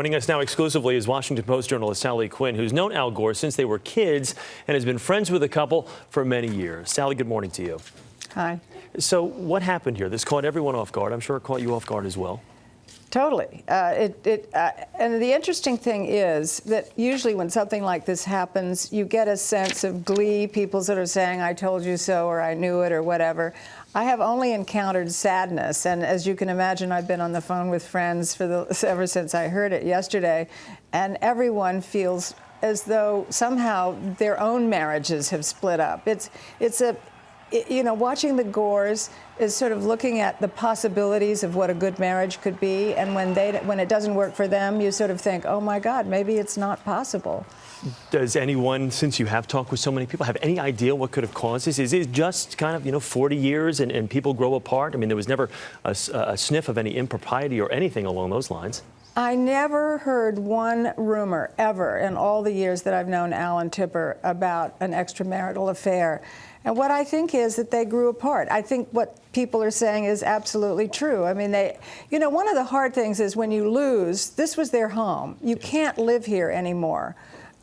Joining us now exclusively is Washington Post journalist Sally Quinn, who's known Al Gore since they were kids and has been friends with the couple for many years. Sally, good morning to you. Hi. So what happened here? This caught everyone off guard. I'm sure it caught you off guard as well. Totally. And the interesting thing is that usually when something like this happens, you get a sense of glee, people sort of saying, I told you so, or I knew it, or whatever. I have only encountered sadness, and as you can imagine, I've been on the phone with friends ever since I heard it yesterday, and everyone feels as though somehow their own marriages have split up. Watching the Gores is sort of looking at the possibilities of what a good marriage could be, and when it doesn't work for them, you sort of think, oh my God, maybe it's not possible. Does anyone, since you have talked with so many people, have any idea what could have caused this? Is it just kind of, 40 years and people grow apart? I mean, there was never a sniff of any impropriety or anything along those lines. I never heard one rumor ever in all the years that I've known Al and Tipper about an extramarital affair. And what I think is that they grew apart. I think what people are saying is absolutely true. I mean, one of the hard things is when you lose, this was their home. You can't live here anymore.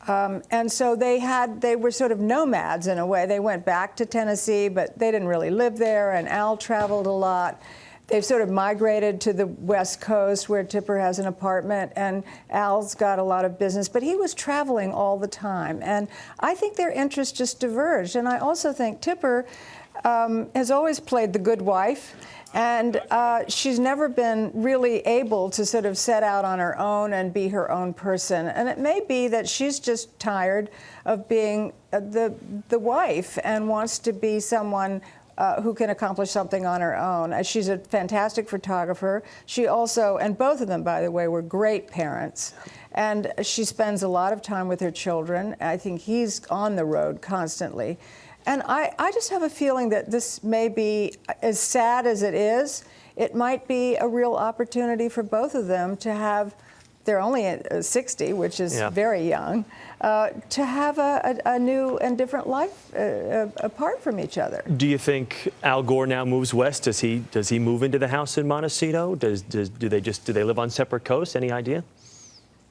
And so they were sort of nomads in a way. They went back to Tennessee, but they didn't really live there, and Al traveled a lot. They've sort of migrated to the West Coast where Tipper has an apartment, and Al's got a lot of business, but he was traveling all the time. And I think their interests just diverged. And I also think Tipper has always played the good wife, and she's never been really able to sort of set out on her own and be her own person. And it may be that she's just tired of being the wife and wants to be someone who can accomplish something on her own. She's a fantastic photographer. She also, and both of them, by the way, were great parents. And she spends a lot of time with her children. I think he's on the road constantly. And I just have a feeling that this may be, as sad as it is, it might be a real opportunity for both of them to have, they're only at 60, which is very young, to have a new and different life apart from each other. Do you think Al Gore now moves west? Does he move into the house in Montecito? Do they live on separate coasts? Any idea?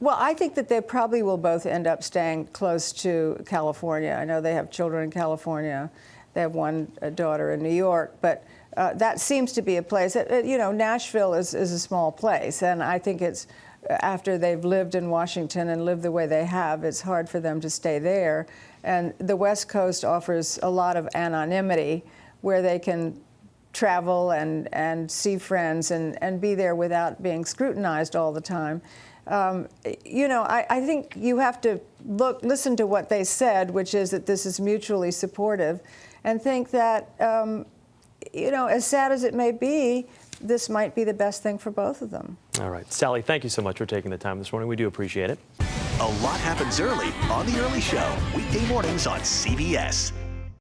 Well, I think that they probably will both end up staying close to California. I know they have children in California. They have one daughter in New York, but that seems to be a place. Nashville is a small place, and I think it's, after they've lived in Washington and lived the way they have, it's hard for them to stay there. And the West Coast offers a lot of anonymity where they can travel and see friends and be there without being scrutinized all the time. I think you have to listen to what they said, which is that this is mutually supportive, and think that, as sad as it may be, this might be the best thing for both of them. All right. Sally, thank you so much for taking the time this morning. We do appreciate it. A lot happens early on The Early Show, weekday mornings on CBS.